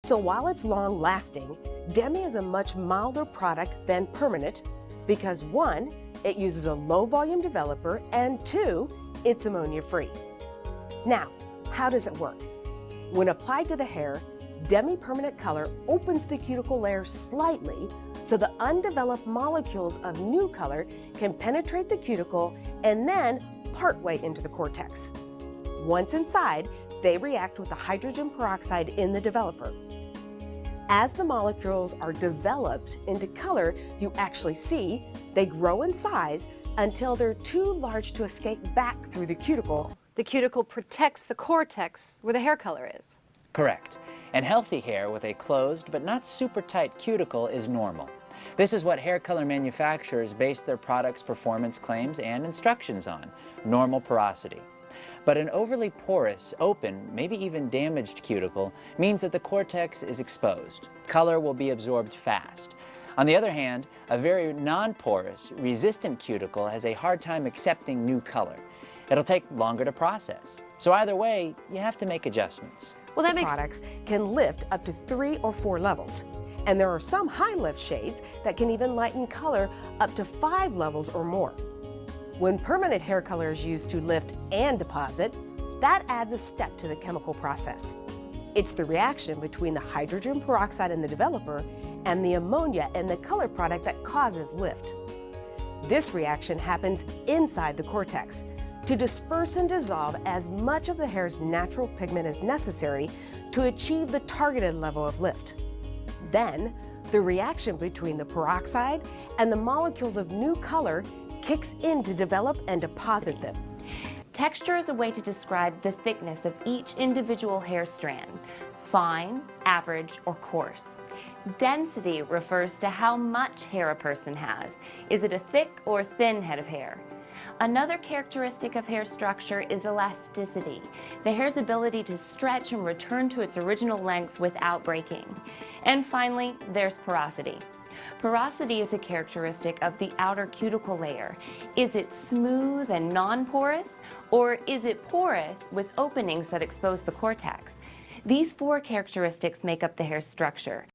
So while it's long-lasting, Demi is a much milder product than permanent because 1, it uses a low-volume developer, and 2, it's ammonia-free. Now, how does it work? When applied to the hair, Demi Permanent Color opens the cuticle layer slightly so the undeveloped molecules of new color can penetrate the cuticle and then partway into the cortex. Once inside, they react with the hydrogen peroxide in the developer. As the molecules are developed into color you actually see, they grow in size until they're too large to escape back through the cuticle. The cuticle protects the cortex where the hair color is. Correct. And healthy hair with a closed but not super tight cuticle is normal. This is what hair color manufacturers base their products' performance claims and instructions on, normal porosity. But an overly porous, open, maybe even damaged cuticle means that the cortex is exposed. Color will be absorbed fast. On the other hand, a very non-porous, resistant cuticle has a hard time accepting new color. It'll take longer to process. So either way, you have to make adjustments. Well, that makes products can lift up to 3 or 4 levels. And there are some high lift shades that can even lighten color up to 5 levels or more. When permanent hair color is used to lift and deposit, that adds a step to the chemical process. It's the reaction between the hydrogen peroxide in the developer and the ammonia in the color product that causes lift. This reaction happens inside the cortex to disperse and dissolve as much of the hair's natural pigment as necessary to achieve the targeted level of lift. Then, the reaction between the peroxide and the molecules of new color kicks in to develop and deposit them. Texture is a way to describe the thickness of each individual hair strand, fine, average, or coarse. Density refers to how much hair a person has. Is it a thick or thin head of hair? Another characteristic of hair structure is elasticity, the hair's ability to stretch and return to its original length without breaking. And finally, there's porosity. Porosity is a characteristic of the outer cuticle layer. Is it smooth and non-porous, or is it porous with openings that expose the cortex? These 4 characteristics make up the hair structure.